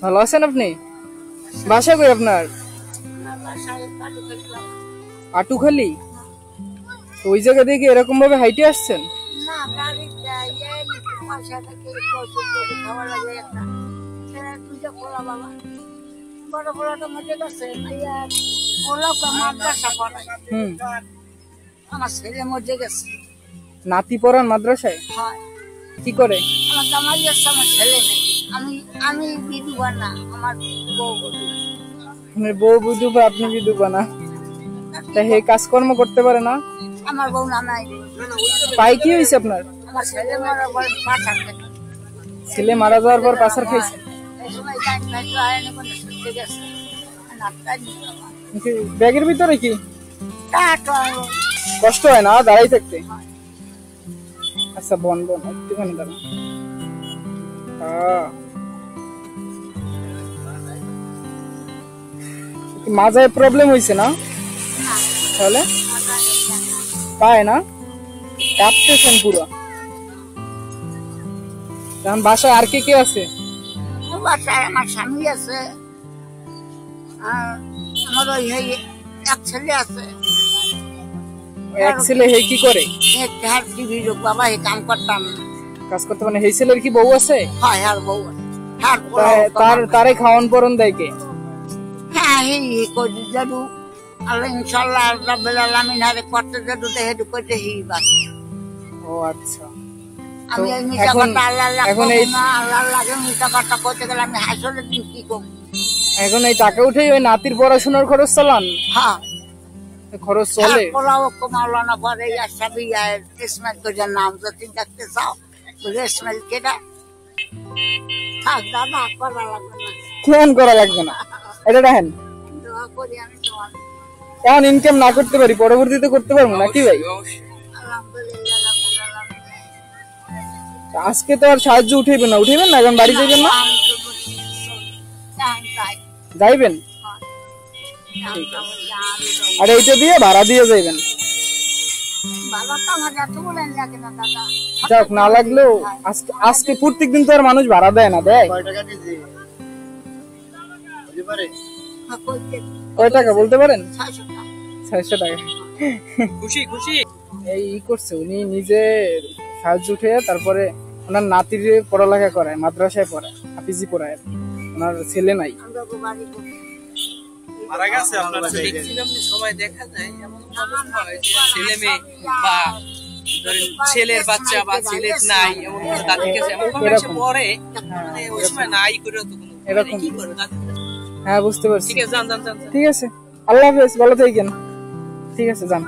ভালো আছেন আপনি? বাসা কই আপনার? আটুখালি। ওই জায়গা থেকে এরকম ভাবে হাইটে আসছেন? আমার ছেলে মধ্যে গেছে। নাতি পড়ান মাদ্রাসায়? কি করে? আমার জামাই আছে, আমার ছেলে নেই। আমি বিধবা না, আমার বউ বিধবা। আপনি বিধবা না? তা হে কাজকর্ম করতে পারে না? আমার বউ না নাই। পাই কি হয়েছে আপনার? আমার ছেলে মারা পর পাছার খেতে। ছেলে মারা যাওয়ার পর পাছার খাইছে? ব্যাগের ভিতরে কি কষ্ট হয় না দাঁড়াই থাকতে? আচ্ছা বন একটুখানি দাঁড়ান। মাজায় প্রবলেম হয়েছে না? তাহলে পায় না, কাঁপতেছেন পুরো। বাসায় আর কে কে আছে? বাসায় আমার স্বামী আছে, আমার ওই এক ছেলে আছে। এক ছেলে হে কি করে? বাবা হে কাম করতাম, কাজ করতে। মানে এই ছেলের কি বউ আছে? হ্যাঁ হ্যাঁ বউ আছে। তারে খাওয়ান পরন দেয় কে? হ্যাঁ এই জাদু আল্লাহ ইনশাআল্লাহ রাব্বুল আলামিন হারে করতে জাদু তে হেদু কইতে হি বাস। ও আচ্ছা। আমি এই মিটা কথা আল্লাহ এখন এই আল্লাহ লাগে মিটা কথা কইতে গেলে আমি হাসলে দিন কি করব? এখন এই টাকা উঠেই ওই নাতির পড়াশোনার খরচ চালান? হ্যাঁ খরচ চলে। পোলাও কমাওলানা পরে আসাবি আর ইসমাইল কইজার নাম যদি দেখতে চাও বলে ইসমাইল কেডা? থাক দাদা করা লাগবে না। কেন করা লাগবে না? এটা দেখেন দোয়া করি আমি তোমার এখন ইনকাম না করতে পারি, পরবর্তীতে করতে পারবো নাকি ভাই? আজকে তো আর সাহায্য উঠেইবেন না? উঠেইবেন না? এখন বাড়ি যাইবেন না? যাইবেন? আর এইটা দিয়ে ভাড়া দিয়ে যাইবেন? যাক, না লাগলেও আজকে প্রত্যেকদিন তো আর মানুষ ভাড়া দেয় না। দেয় কয় টাকা বলতে পারেন? 600 টাকা। খুশি খুশি এই করছে উনি নিজে সাহায্য উঠে, তারপরে ওনার নাতির পড়ালেখা করায়, মাদ্রাসায় পড়ায়, হাফিজি পড়ায়। ওনার ছেলে নাই। মারা গেছে আপনার ছেলে? ম্যাক্সিমাম সময় দেখা যায় এমন অবস্থা হয় যে ছেলে মেয়ে বা ধরেন ছেলের বাচ্চা বা ছেলের নাই এমন কোনো দাদির কাছে এমন ভাবে এসে পড়ে, মানে ওই সময় নাই করে তো কোনো এরকম কি করে দাদি? হ্যাঁ বুঝতে পারছি। ঠিক আছে, যান। ঠিক আছে, আল্লাহ হাফেজ, ভালো থাকেন। ঠিক আছে, যান।